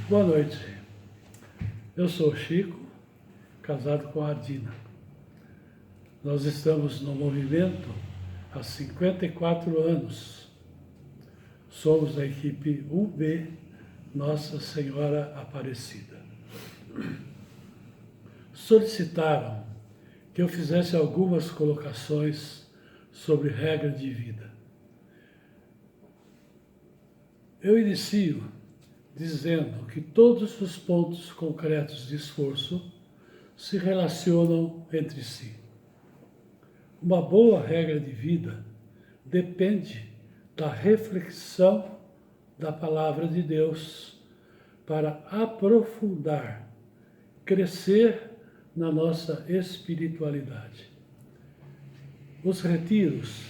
Boa noite. Eu sou o Chico, casado com a Dina. Nós estamos no movimento há 54 anos. Somos a equipe UB Nossa Senhora Aparecida. Solicitaram que eu fizesse algumas colocações sobre regra de vida. Eu inicio dizendo que todos os pontos concretos de esforço se relacionam entre si. Uma boa regra de vida depende da reflexão da Palavra de Deus para aprofundar, crescer na nossa espiritualidade. Os retiros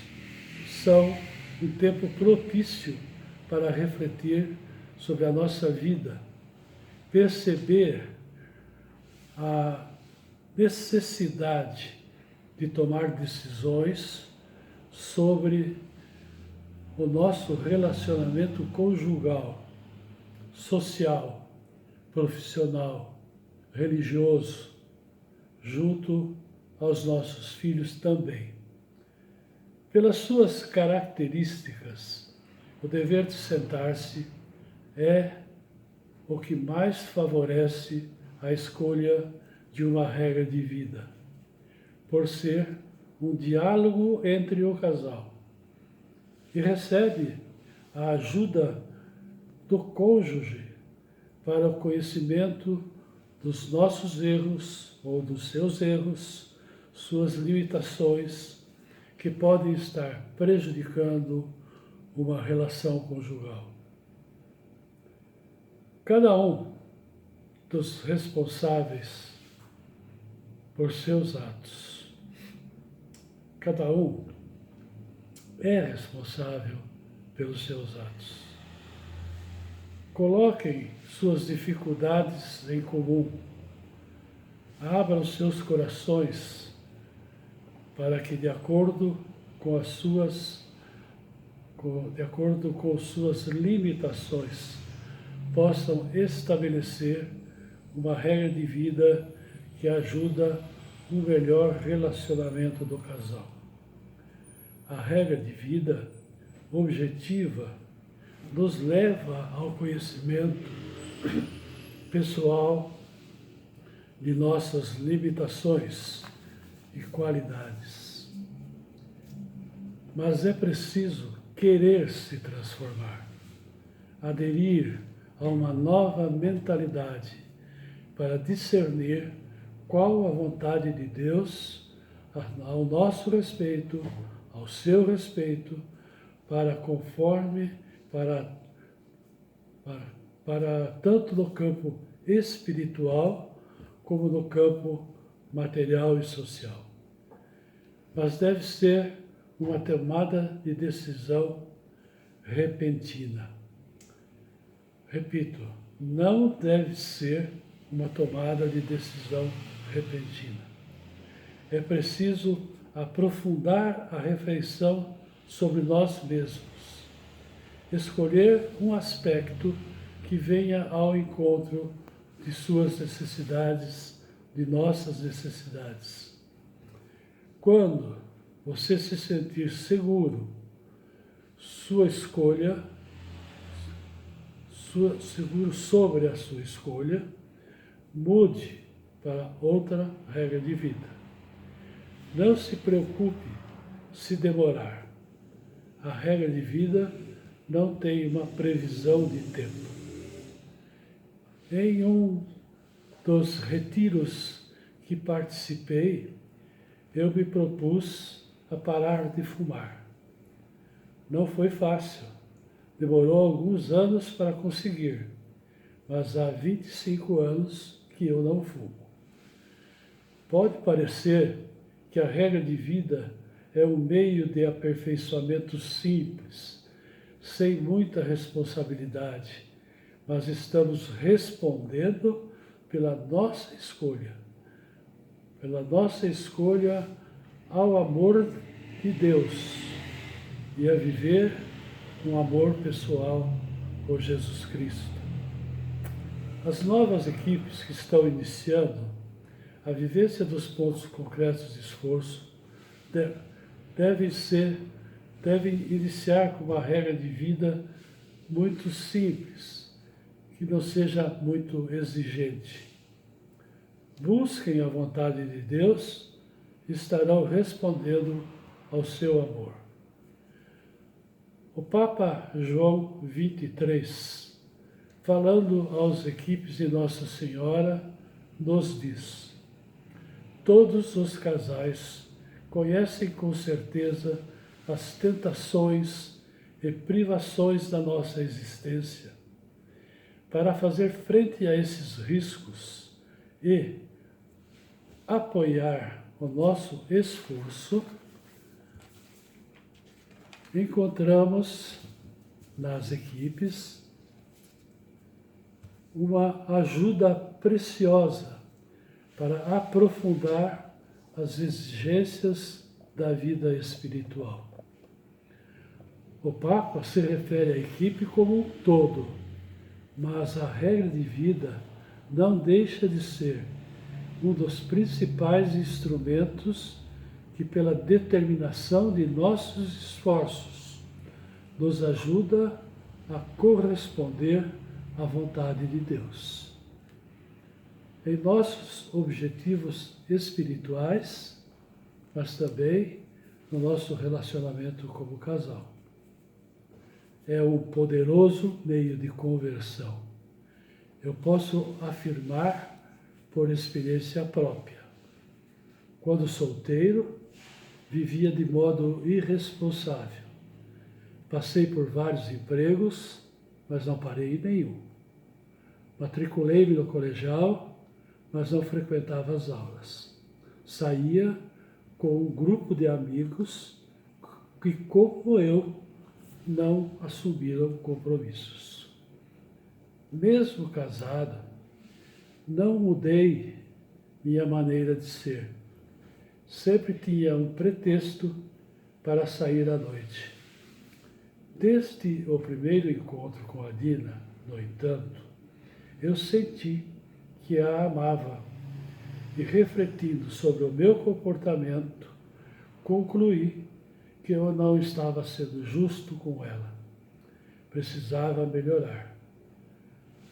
são um tempo propício para refletir sobre a nossa vida, perceber a necessidade de tomar decisões sobre o nosso relacionamento conjugal, social, profissional, religioso, junto aos nossos filhos também. Pelas suas características, o dever de sentar-se é o que mais favorece a escolha de uma regra de vida, por ser um diálogo entre o casal, e recebe a ajuda do cônjuge para o conhecimento dos nossos erros ou dos seus erros, suas limitações, que podem estar prejudicando uma relação conjugal. Cada um dos responsáveis por seus atos, cada um é responsável pelos seus atos. Coloquem suas dificuldades em comum. Abram seus corações para que, de acordo com suas limitações, possam estabelecer uma regra de vida que ajuda um melhor relacionamento do casal. A regra de vida objetiva nos leva ao conhecimento pessoal de nossas limitações e qualidades. Mas é preciso querer se transformar, aderir a uma nova mentalidade para discernir qual a vontade de Deus ao nosso respeito, ao seu respeito, para tanto no campo espiritual como no campo material e social. Mas deve ser uma tomada de decisão repentina. Repito, não deve ser uma tomada de decisão repentina. É preciso aprofundar a reflexão sobre nós mesmos, escolher um aspecto que venha ao encontro de suas necessidades, de nossas necessidades. Quando você se sentir seguro, seguro sobre a sua escolha, mude para outra regra de vida. Não se preocupe se demorar. A regra de vida não tem uma previsão de tempo. Em um dos retiros que participei, eu me propus a parar de fumar. Não foi fácil. Demorou alguns anos para conseguir, mas há 25 anos que eu não fumo. Pode parecer que a regra de vida é um meio de aperfeiçoamento simples, sem muita responsabilidade, mas estamos respondendo pela nossa escolha ao amor de Deus e a viver um amor pessoal por Jesus Cristo. As novas equipes que estão iniciando a vivência dos pontos concretos de esforço devem iniciar com uma regra de vida muito simples, que não seja muito exigente. Busquem a vontade de Deus e estarão respondendo ao seu amor. O Papa João XXIII, falando às equipes de Nossa Senhora, nos diz: todos os casais conhecem com certeza as tentações e privações da nossa existência. Para fazer frente a esses riscos e apoiar o nosso esforço, encontramos nas equipes uma ajuda preciosa para aprofundar as exigências da vida espiritual. O Papa se refere à equipe como um todo, mas a regra de vida não deixa de ser um dos principais instrumentos que, pela determinação de nossos esforços, nos ajuda a corresponder à vontade de Deus. Em nossos objetivos espirituais, mas também no nosso relacionamento como casal. É um poderoso meio de conversão. Eu posso afirmar por experiência própria. Quando solteiro, vivia de modo irresponsável. Passei por vários empregos, mas não parei em nenhum. Matriculei-me no colegial, mas não frequentava as aulas. Saía com um grupo de amigos que, como eu, não assumiram compromissos. Mesmo casado, não mudei minha maneira de ser. Sempre tinha um pretexto para sair à noite. Desde o primeiro encontro com a Dina, no entanto, eu senti que a amava e, refletindo sobre o meu comportamento, concluí que eu não estava sendo justo com ela. Precisava melhorar.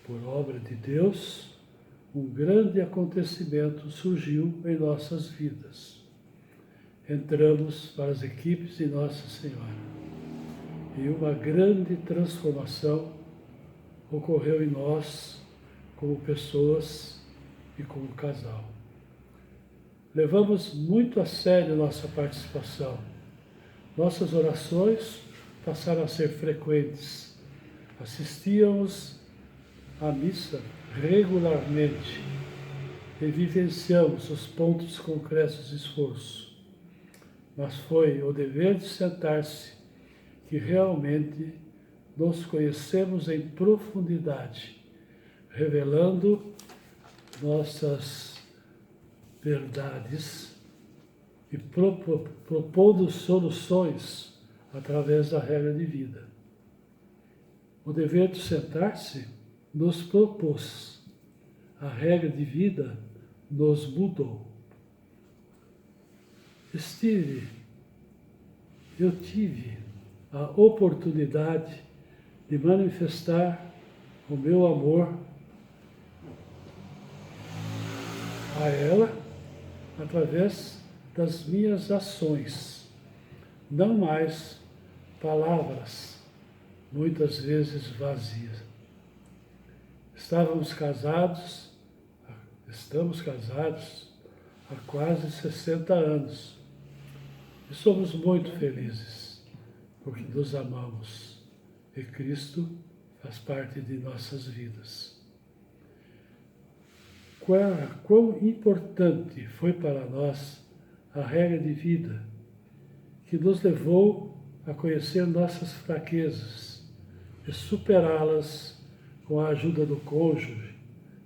Por obra de Deus, um grande acontecimento surgiu em nossas vidas. Entramos para as equipes de Nossa Senhora e uma grande transformação ocorreu em nós como pessoas e como casal. Levamos muito a sério nossa participação. Nossas orações passaram a ser frequentes. Assistíamos à missa regularmente e vivenciamos os pontos concretos de esforço. Mas foi o dever de sentar-se que realmente nos conhecemos em profundidade, revelando nossas verdades e propondo soluções através da regra de vida. O dever de sentar-se nos propôs, a regra de vida nos mudou. Eu tive a oportunidade de manifestar o meu amor a ela através das minhas ações, não mais palavras, muitas vezes vazias. Estamos casados há quase 60 anos e somos muito felizes porque nos amamos e Cristo faz parte de nossas vidas. Quão importante foi para nós a regra de vida que nos levou a conhecer nossas fraquezas e superá-las com a ajuda do cônjuge,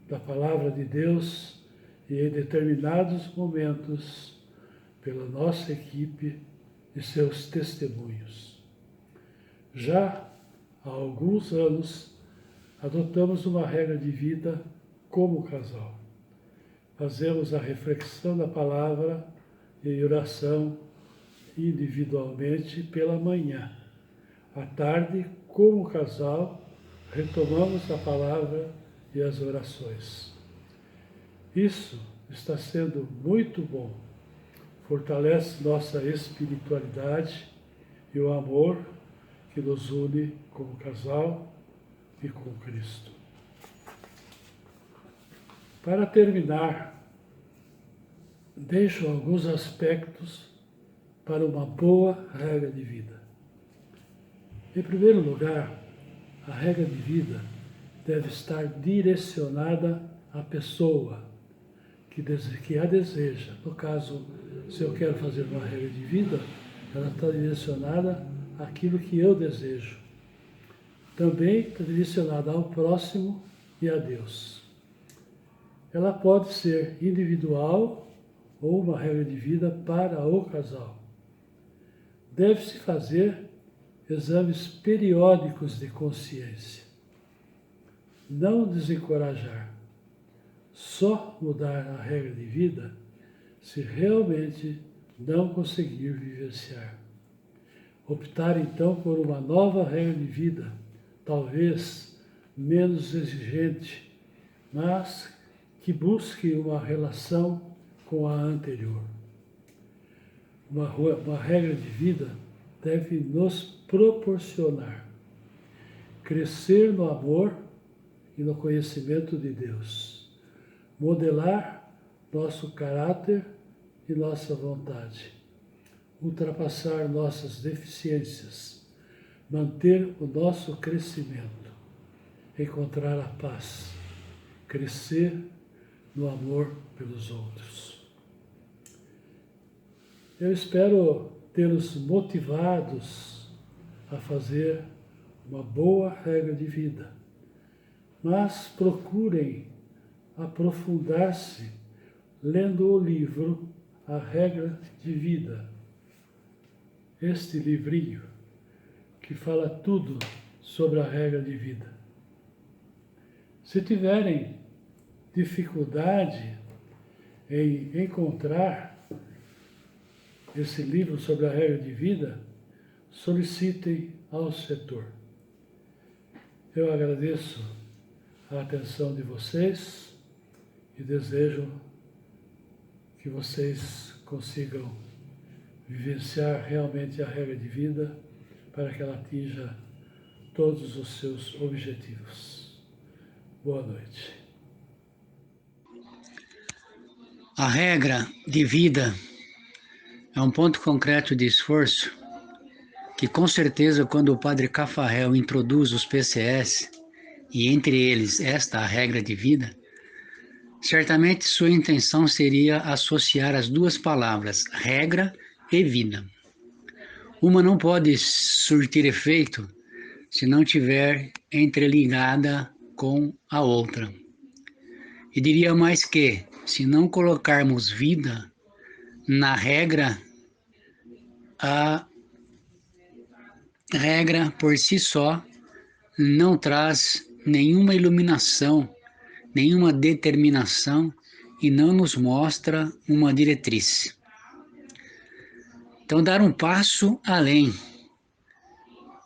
da palavra de Deus e, em determinados momentos, pela nossa equipe e seus testemunhos. Já há alguns anos, adotamos uma regra de vida como casal. Fazemos a reflexão da palavra e oração individualmente pela manhã. À tarde, como casal, retomamos a palavra e as orações. Isso está sendo muito bom. Fortalece nossa espiritualidade e o amor que nos une como casal e com Cristo. Para terminar, deixo alguns aspectos para uma boa regra de vida. Em primeiro lugar, a regra de vida deve estar direcionada à pessoa que a deseja. No caso, se eu quero fazer uma regra de vida, ela está direcionada àquilo que eu desejo. Também está direcionada ao próximo e a Deus. Ela pode ser individual ou uma regra de vida para o casal. Deve-se fazer exames periódicos de consciência. Não desencorajar. Só mudar a regra de vida se realmente não conseguir vivenciar. Optar então por uma nova regra de vida, talvez menos exigente, mas que busque uma relação com a anterior. Uma regra de vida deve nos proporcionar crescer no amor e no conhecimento de Deus, modelar nosso caráter e nossa vontade, ultrapassar nossas deficiências, manter o nosso crescimento, encontrar a paz, crescer no amor pelos outros. Eu espero tê-los motivados a fazer uma boa regra de vida, mas procurem aprofundar-se lendo o livro A Regra de Vida. Este livrinho que fala tudo sobre a regra de vida. Se tiverem dificuldade em encontrar esse livro sobre a regra de vida, solicitem ao setor. Eu agradeço a atenção de vocês e desejo que vocês consigam vivenciar realmente a regra de vida para que ela atinja todos os seus objetivos. Boa noite. A regra de vida é um ponto concreto de esforço que, com certeza, quando o Padre Cafarel introduz os PCS, e entre eles esta a regra de vida, certamente sua intenção seria associar as duas palavras, regra e vida. Uma não pode surtir efeito se não tiver entreligada com a outra. E diria mais que, se não colocarmos vida na regra, a regra por si só não traz nenhuma iluminação, nenhuma determinação e não nos mostra uma diretriz. Então, dar um passo além.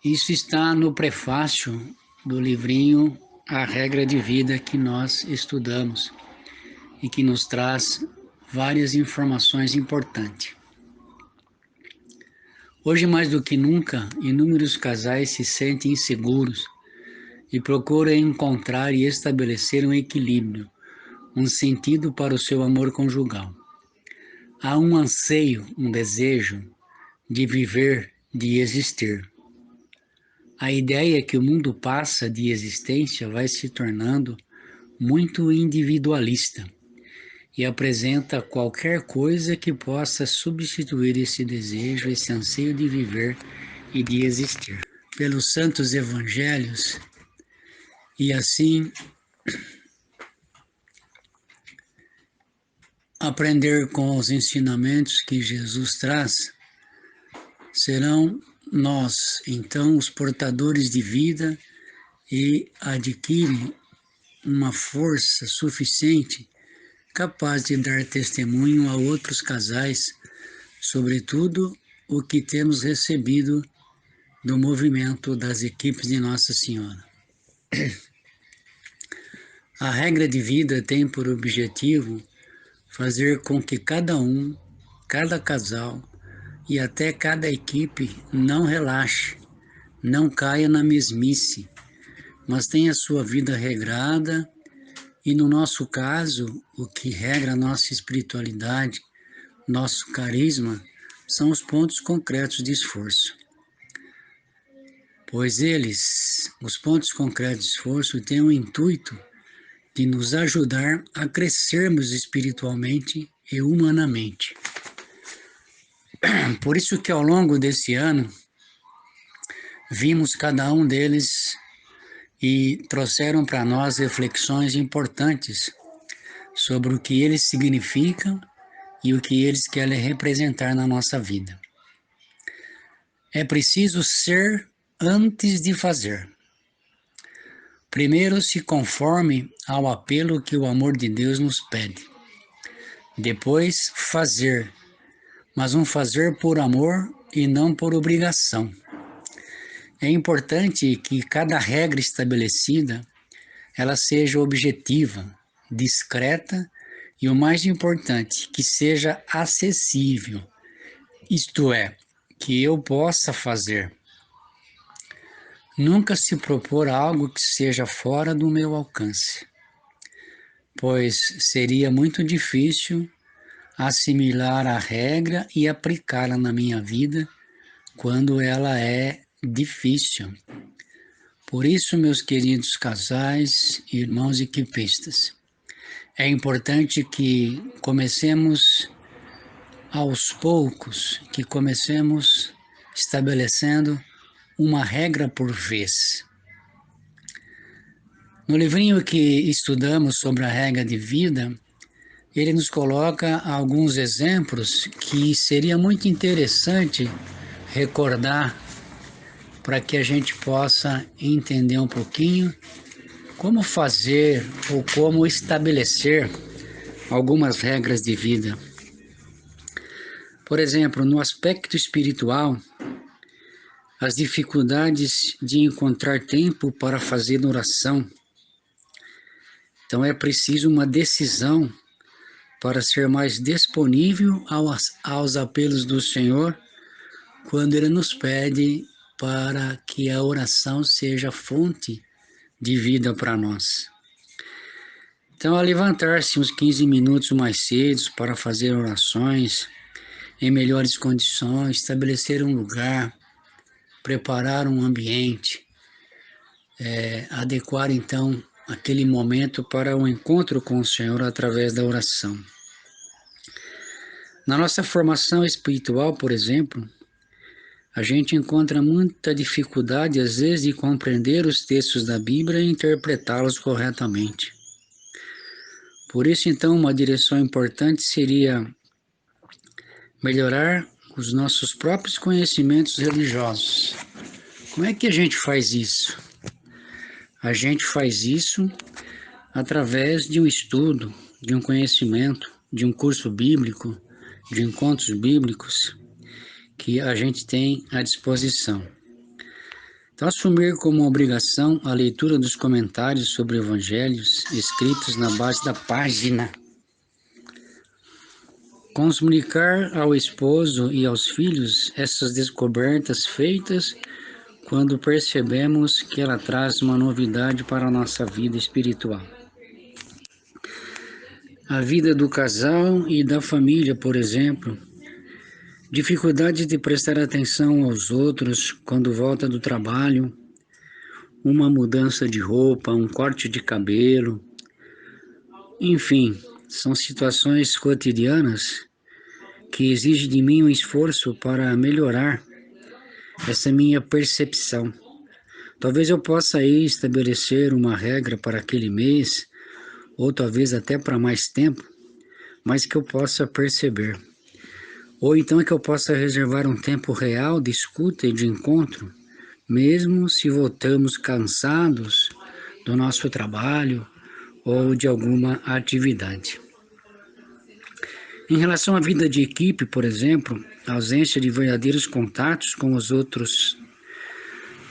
Isso está no prefácio do livrinho A Regra de Vida que nós estudamos e que nos traz várias informações importantes. Hoje, mais do que nunca, inúmeros casais se sentem inseguros e procuram encontrar e estabelecer um equilíbrio, um sentido para o seu amor conjugal. Há um anseio, um desejo de viver, de existir. A ideia é que o mundo passa de existência vai se tornando muito individualista e apresenta qualquer coisa que possa substituir esse desejo, esse anseio de viver e de existir. Pelos santos evangelhos, e assim aprender com os ensinamentos que Jesus traz, serão nós, então, os portadores de vida e adquire uma força suficiente capaz de dar testemunho a outros casais, sobretudo o que temos recebido do movimento das equipes de Nossa Senhora. A regra de vida tem por objetivo fazer com que cada um, cada casal e até cada equipe não relaxe, não caia na mesmice, mas tenha sua vida regrada e, no nosso caso, o que regra a nossa espiritualidade, nosso carisma, são os pontos concretos de esforço. Pois os pontos concretos de esforço, têm o intuito de nos ajudar a crescermos espiritualmente e humanamente. Por isso que ao longo desse ano, vimos cada um deles e trouxeram para nós reflexões importantes sobre o que eles significam e o que eles querem representar na nossa vida. É preciso ser antes de fazer. Primeiro, se conforme ao apelo que o amor de Deus nos pede. Depois, fazer, mas um fazer por amor e não por obrigação. É importante que cada regra estabelecida, ela seja objetiva, discreta e, o mais importante, que seja acessível. Isto é, que eu possa fazer. Nunca se propor algo que seja fora do meu alcance, pois seria muito difícil assimilar a regra e aplicá-la na minha vida quando ela é difícil. Por isso, meus queridos casais, irmãos equipistas, é importante que comecemos aos poucos, que comecemos estabelecendo uma regra por vez. No livrinho que estudamos sobre a regra de vida, ele nos coloca alguns exemplos que seria muito interessante recordar para que a gente possa entender um pouquinho como fazer ou como estabelecer algumas regras de vida. Por exemplo, no aspecto espiritual, as dificuldades de encontrar tempo para fazer oração. Então é preciso uma decisão para ser mais disponível aos apelos do Senhor quando Ele nos pede para que a oração seja fonte de vida para nós. Então, a levantar-se uns 15 minutos mais cedo para fazer orações em melhores condições, estabelecer um lugar, preparar um ambiente, adequar então aquele momento para o encontro com o Senhor através da oração. Na nossa formação espiritual, por exemplo, a gente encontra muita dificuldade, às vezes, de compreender os textos da Bíblia e interpretá-los corretamente. Por isso, então, uma direção importante seria melhorar os nossos próprios conhecimentos religiosos. Como é que a gente faz isso? A gente faz isso através de um estudo, de um conhecimento, de um curso bíblico, de encontros bíblicos que a gente tem à disposição. Então, assumir como obrigação a leitura dos comentários sobre evangelhos escritos na base da página. Comunicar ao esposo e aos filhos essas descobertas feitas quando percebemos que ela traz uma novidade para a nossa vida espiritual. A vida do casal e da família, por exemplo, dificuldade de prestar atenção aos outros quando volta do trabalho, uma mudança de roupa, um corte de cabelo, enfim, são situações cotidianas que exigem de mim um esforço para melhorar essa minha percepção. Talvez eu possa aí estabelecer uma regra para aquele mês, ou talvez até para mais tempo, mas que eu possa perceber. Ou então que eu possa reservar um tempo real de escuta e de encontro, mesmo se voltamos cansados do nosso trabalho ou de alguma atividade. Em relação à vida de equipe, por exemplo, a ausência de verdadeiros contatos com os outros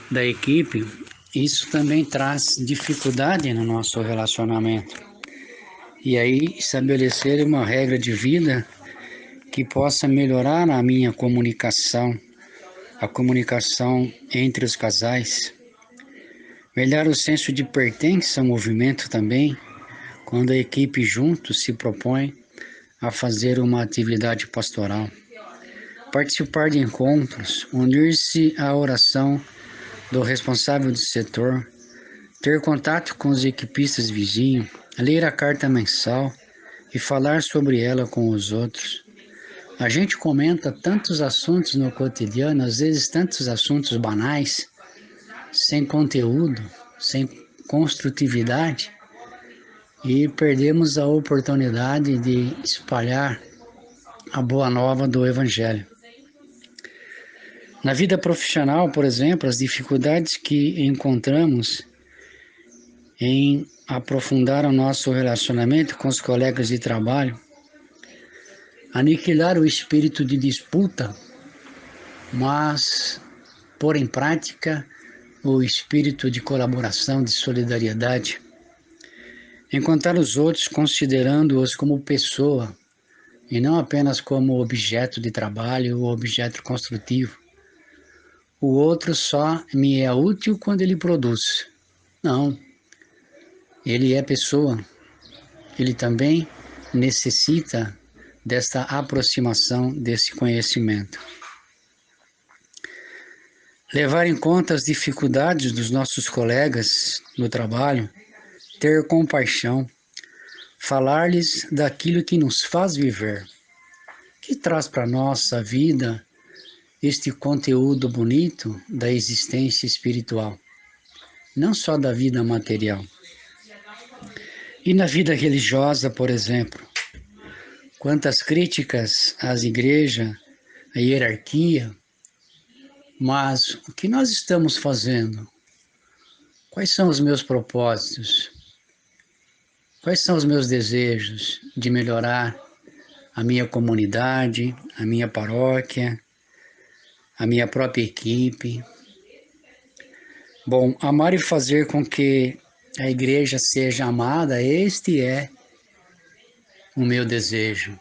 da equipe, isso também traz dificuldade no nosso relacionamento. E aí, estabelecer uma regra de vida que possa melhorar a minha comunicação, a comunicação entre os casais. Melhorar o senso de pertença ao movimento também, quando a equipe junto se propõe a fazer uma atividade pastoral. Participar de encontros, unir-se à oração do responsável do setor, ter contato com os equipistas vizinhos, ler a carta mensal e falar sobre ela com os outros. A gente comenta tantos assuntos no cotidiano, às vezes tantos assuntos banais, sem conteúdo, sem construtividade, e perdemos a oportunidade de espalhar a boa nova do Evangelho. Na vida profissional, por exemplo, as dificuldades que encontramos em aprofundar o nosso relacionamento com os colegas de trabalho, aniquilar o espírito de disputa, mas pôr em prática o espírito de colaboração, de solidariedade, encontrar os outros considerando-os como pessoa e não apenas como objeto de trabalho ou objeto construtivo. O outro só me é útil quando ele produz. Não, ele é pessoa. Ele também necessita desta aproximação, desse conhecimento. Levar em conta as dificuldades dos nossos colegas no trabalho, ter compaixão, falar-lhes daquilo que nos faz viver, que traz para a nossa vida este conteúdo bonito da existência espiritual, não só da vida material. E na vida religiosa, por exemplo, quantas críticas às igrejas, à hierarquia, mas o que nós estamos fazendo? Quais são os meus propósitos? Quais são os meus desejos de melhorar a minha comunidade, a minha paróquia, a minha própria equipe? Bom, amar e fazer com que a igreja seja amada, este é o meu desejo.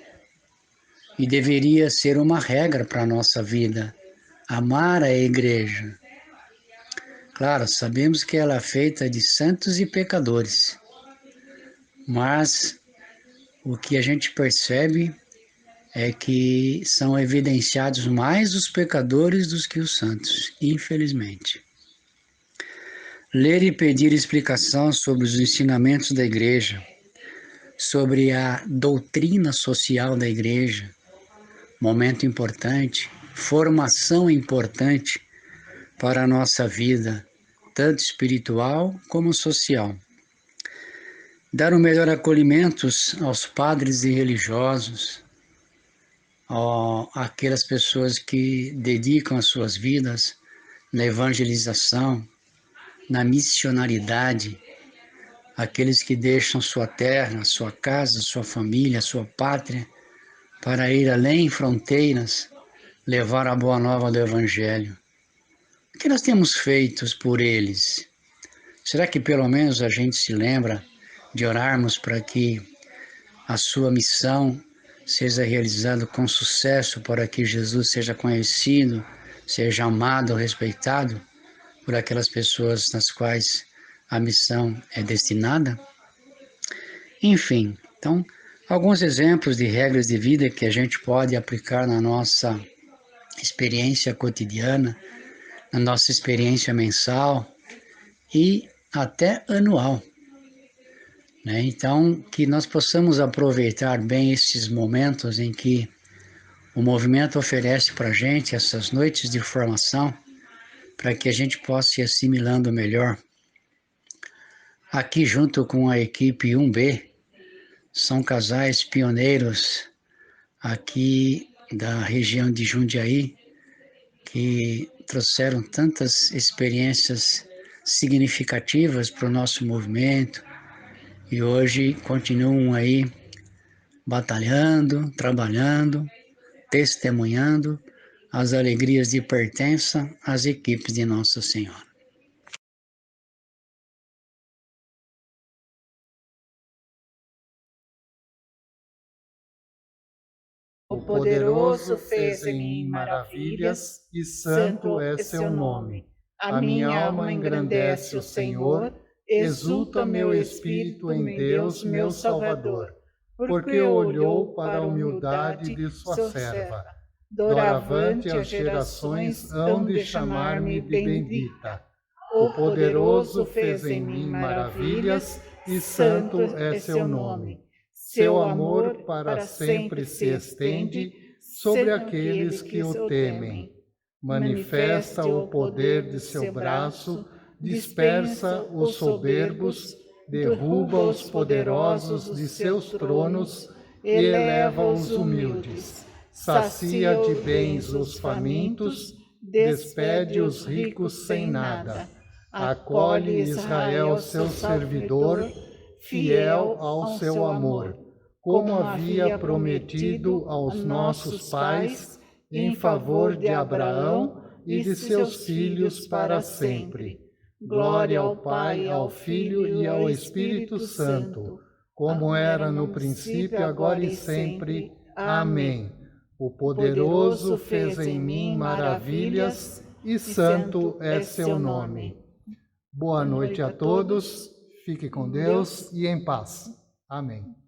E deveria ser uma regra para a nossa vida, amar a igreja. Claro, sabemos que ela é feita de santos e pecadores, mas o que a gente percebe é que são evidenciados mais os pecadores do que os santos, infelizmente. Ler e pedir explicação sobre os ensinamentos da igreja, sobre a doutrina social da igreja, momento importante, formação importante para a nossa vida, tanto espiritual como social. Dar o melhor acolhimento aos padres e religiosos, àquelas pessoas que dedicam as suas vidas na evangelização, na missionaridade, aqueles que deixam sua terra, sua casa, sua família, sua pátria, para ir além fronteiras, levar a boa nova do Evangelho. O que nós temos feito por eles? Será que pelo menos a gente se lembra de orarmos para que a sua missão seja realizada com sucesso, para que Jesus seja conhecido, seja amado, respeitado por aquelas pessoas nas quais a missão é destinada? Enfim, então, alguns exemplos de regras de vida que a gente pode aplicar na nossa experiência cotidiana, na nossa experiência mensal e até anual, né? Então, que nós possamos aproveitar bem esses momentos em que o movimento oferece para a gente essas noites de formação, para que a gente possa ir assimilando melhor. Aqui, junto com a equipe 1B, são casais pioneiros aqui da região de Jundiaí, que trouxeram tantas experiências significativas para o nosso movimento e hoje continuam aí batalhando, trabalhando, testemunhando as alegrias de pertença às equipes de Nossa Senhora. O poderoso fez em mim maravilhas, e santo é seu nome. A minha alma engrandece o Senhor, exulta meu espírito em Deus, meu Salvador, porque olhou para a humildade de sua serva. Doravante as gerações hão de chamar-me bendita. O poderoso fez em mim maravilhas, e santo é seu nome. Seu amor para sempre se estende sobre aqueles que o temem. Manifesta o poder de seu braço, dispersa os soberbos, derruba os poderosos de seus tronos e eleva os humildes. Sacia de bens os famintos, despede os ricos sem nada. Acolhe Israel seu servidor, fiel ao seu amor, como havia prometido aos nossos pais, em favor de Abraão e de seus filhos para sempre. Glória ao Pai, ao Filho e ao Espírito Santo, como era no princípio, agora e sempre. Amém. O poderoso fez em mim maravilhas, e santo é seu nome. Boa noite a todos, fique com Deus e em paz. Amém.